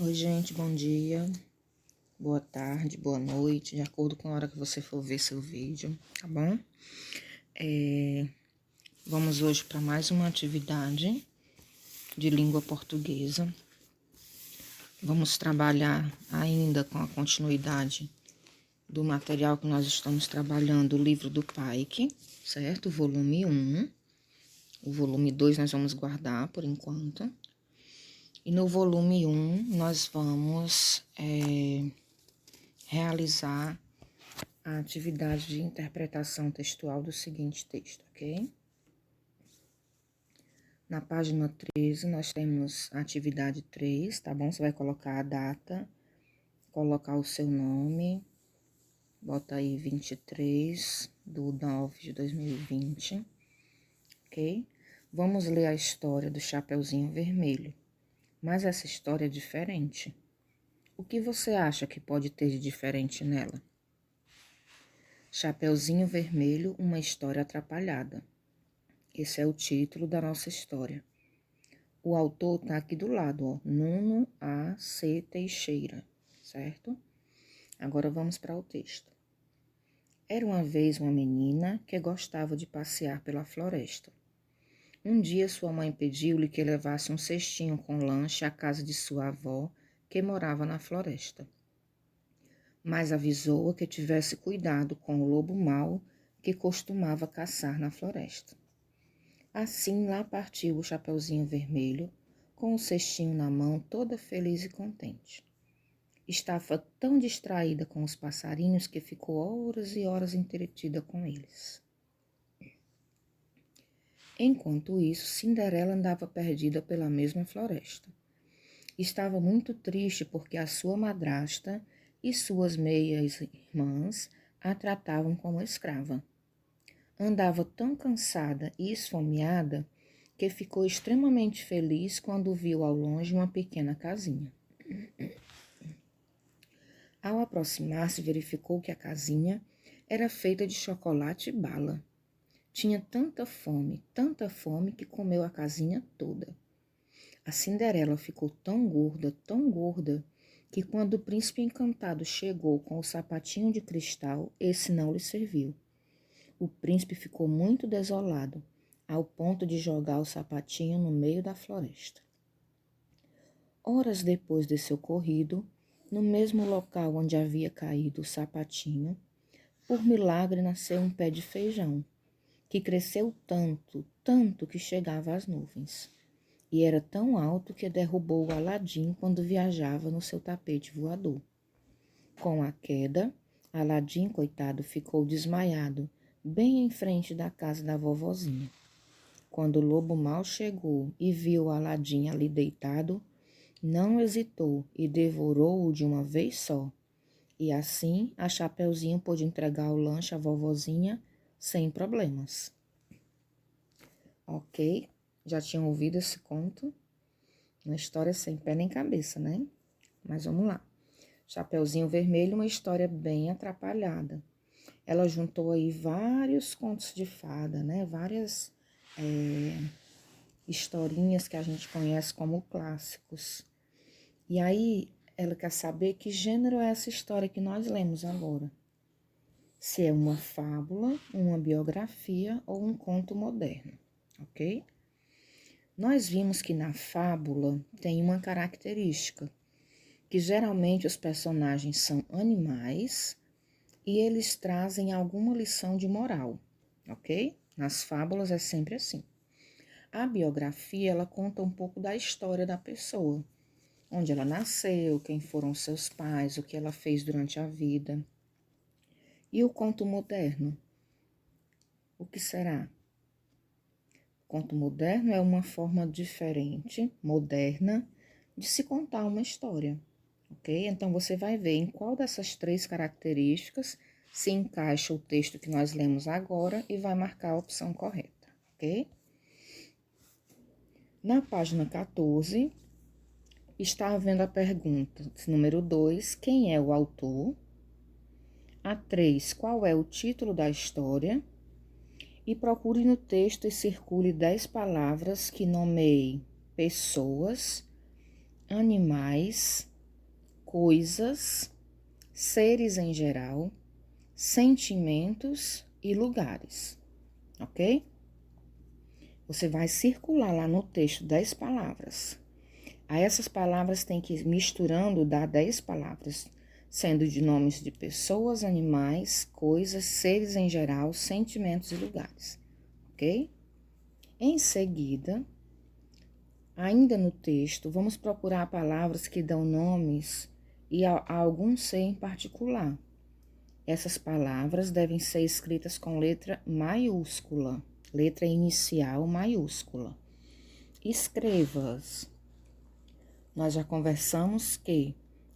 Oi, gente, bom dia, boa tarde, boa noite, de acordo com a hora que você for ver seu vídeo, tá bom? Vamos hoje para mais uma atividade de língua portuguesa. Vamos trabalhar ainda com a continuidade do material que nós estamos trabalhando, o livro do Paique, certo? Volume 1. O volume 2 nós vamos guardar por enquanto. E no volume 1 nós vamos realizar a atividade de interpretação textual do seguinte texto, ok? Na página 13, nós temos a atividade 3, tá bom? Você vai colocar a data, colocar o seu nome, bota aí 23/9/2020, ok? Vamos ler a história do Chapeuzinho Vermelho, mas essa história é diferente. O que você acha que pode ter de diferente nela? Chapeuzinho Vermelho, uma história atrapalhada. Esse é o título da nossa história. O autor está aqui do lado, ó, Nuno A. C. Teixeira, certo? Agora vamos para o texto. Era uma vez uma menina que gostava de passear pela floresta. Um dia sua mãe pediu-lhe que levasse um cestinho com lanche à casa de sua avó, que morava na floresta. Mas avisou-a que tivesse cuidado com o lobo mau que costumava caçar na floresta. Assim lá partiu o Chapeuzinho Vermelho, com o cestinho na mão, toda feliz e contente. Estava tão distraída com os passarinhos que ficou horas e horas entretida com eles. Enquanto isso, Cinderela andava perdida pela mesma floresta. Estava muito triste porque a sua madrasta e suas meias irmãs a tratavam como escrava. Andava tão cansada e esfomeada que ficou extremamente feliz quando viu ao longe uma pequena casinha. Ao aproximar-se, verificou que a casinha era feita de chocolate e bala. Tinha tanta fome, que comeu a casinha toda. A Cinderela ficou tão gorda, que quando o príncipe encantado chegou com o sapatinho de cristal, esse não lhe serviu. O príncipe ficou muito desolado, ao ponto de jogar o sapatinho no meio da floresta. Horas depois desse ocorrido, no mesmo local onde havia caído o sapatinho, por milagre nasceu um pé de feijão, que cresceu tanto que chegava às nuvens. E era tão alto que derrubou o Aladim quando viajava no seu tapete voador. Com a queda, Aladim, coitado, ficou desmaiado, bem em frente da casa da vovozinha. Quando o lobo mau chegou e viu o Aladim ali deitado, não hesitou e devorou-o de uma vez só. E assim, a Chapeuzinho pôde entregar o lanche à vovozinha sem problemas. Ok? Já tinham ouvido esse conto? Uma história sem pé nem cabeça, né? Mas vamos lá. Chapeuzinho Vermelho, uma história bem atrapalhada. Ela juntou aí vários contos de fada, né? Várias historinhas que a gente conhece como clássicos. E aí, ela quer saber que gênero é essa história que nós lemos agora. Se é uma fábula, uma biografia ou um conto moderno, ok? Nós vimos que na fábula tem uma característica, que geralmente os personagens são animais e eles trazem alguma lição de moral, ok? Nas fábulas é sempre assim. A biografia, ela conta um pouco da história da pessoa, onde ela nasceu, quem foram seus pais, o que ela fez durante a vida. E o conto moderno? O que será? Conto moderno é uma forma diferente, moderna, de se contar uma história, ok? Então, você vai ver em qual dessas três características se encaixa o texto que nós lemos agora e vai marcar a opção correta, ok? Na página 14, está havendo a pergunta número 2, quem é o autor? A 3, qual é o título da história? E procure no texto e circule 10 palavras que nomeiem pessoas, animais, coisas, seres em geral, sentimentos e lugares, ok? Você vai circular lá no texto 10 palavras. A essas palavras tem que ir misturando, dar 10 palavras, sendo de nomes de pessoas, animais, coisas, seres em geral, sentimentos e lugares, ok? Em seguida, ainda no texto, vamos procurar palavras que dão nomes a algum ser em particular. Essas palavras devem ser escritas com letra maiúscula, letra inicial maiúscula. Escreva-as. Nós já conversamos que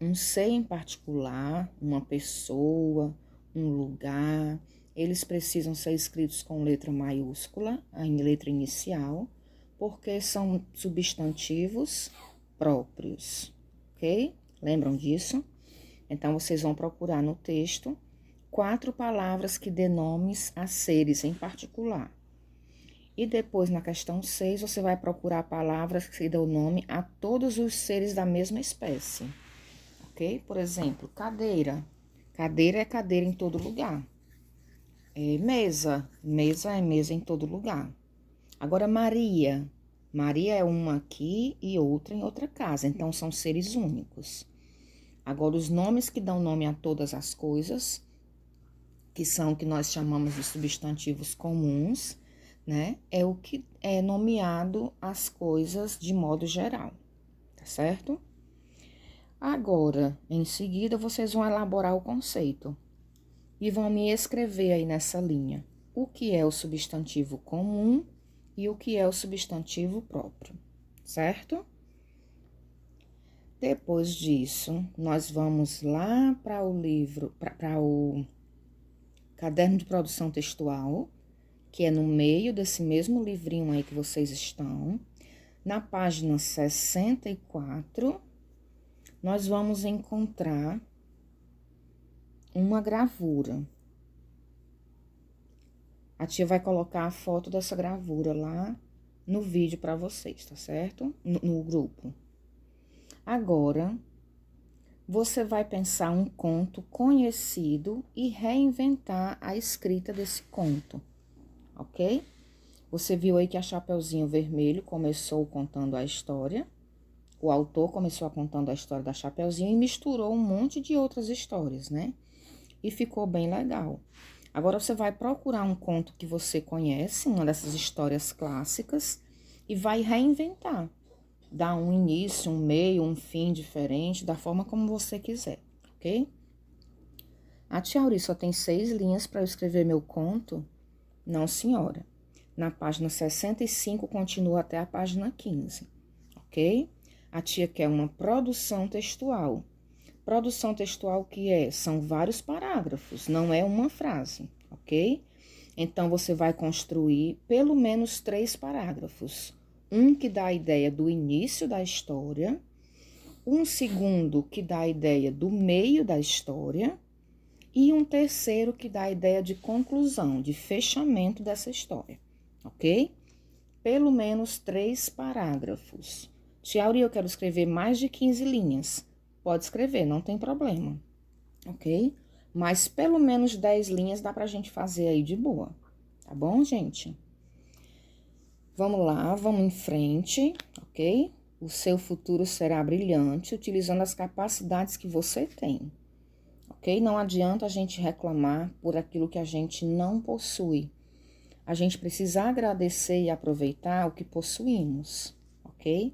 um ser em particular, uma pessoa, um lugar, eles precisam ser escritos com letra maiúscula, em letra inicial, porque são substantivos próprios, ok? Lembram disso? Então, vocês vão procurar no texto 4 palavras que dê nomes a seres em particular. E depois, na questão 6, você vai procurar palavras que dão nome a todos os seres da mesma espécie, ok? Por exemplo, cadeira. Cadeira é cadeira em todo lugar. Mesa. Mesa é mesa em todo lugar. Agora, Maria. Maria é uma aqui e outra em outra casa, então são seres únicos. Agora, os nomes que dão nome a todas as coisas, que são o que nós chamamos de substantivos comuns, né? É o que é nomeado as coisas de modo geral, tá certo? Agora, em seguida, vocês vão elaborar o conceito e vão me escrever aí nessa linha o que é o substantivo comum e o que é o substantivo próprio, certo? Depois disso, nós vamos lá para o livro, para o caderno de produção textual, que é no meio desse mesmo livrinho aí que vocês estão. Na página 64, nós vamos encontrar uma gravura. A tia vai colocar a foto dessa gravura lá no vídeo para vocês, tá certo? No grupo. Agora, você vai pensar um conto conhecido e reinventar a escrita desse conto, ok? Você viu aí que a Chapeuzinho Vermelho começou contando a história. O autor começou contando a história da Chapeuzinho e misturou um monte de outras histórias, né? E ficou bem legal. Agora você vai procurar um conto que você conhece, uma dessas histórias clássicas, e vai reinventar. Dar um início, um meio, um fim diferente, da forma como você quiser, ok? A tia Auri só tem 6 linhas para eu escrever meu conto? Não, senhora. Na página 65, continua até a página 15, ok? A tia quer uma produção textual. Produção textual que é? São vários parágrafos, não é uma frase, ok? Então, você vai construir pelo menos 3 parágrafos. Um que dá a ideia do início da história, um segundo que dá a ideia do meio da história e um terceiro que dá a ideia de conclusão, de fechamento dessa história, ok? Pelo menos 3 parágrafos. Tia Auri, eu quero escrever mais de 15 linhas. Pode escrever, não tem problema, ok? Mas pelo menos 10 linhas dá pra gente fazer aí de boa, tá bom, gente? Vamos lá, vamos em frente, ok? O seu futuro será brilhante utilizando as capacidades que você tem, ok? Não adianta a gente reclamar por aquilo que a gente não possui. A gente precisa agradecer e aproveitar o que possuímos, ok?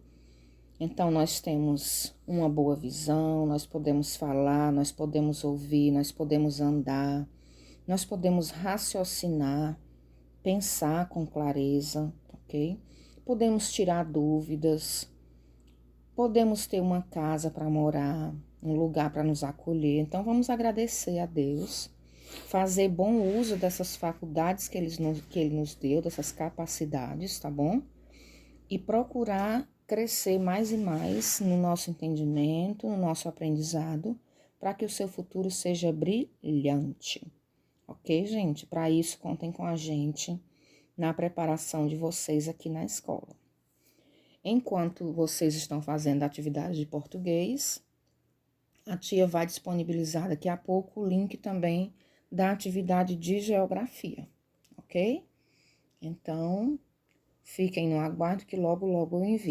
Então, nós temos uma boa visão, nós podemos falar, nós podemos ouvir, nós podemos andar, nós podemos raciocinar, pensar com clareza, ok? Podemos tirar dúvidas, podemos ter uma casa para morar, um lugar para nos acolher. Então, vamos agradecer a Deus, fazer bom uso dessas faculdades que Ele nos deu, dessas capacidades, tá bom? E procurar crescer mais e mais no nosso entendimento, no nosso aprendizado, para que o seu futuro seja brilhante. Ok, gente? Para isso, contem com a gente na preparação de vocês aqui na escola. Enquanto vocês estão fazendo atividade de português, A tia vai disponibilizar daqui a pouco o link também da atividade de geografia, ok? Então, fiquem no aguardo que logo, logo eu envio.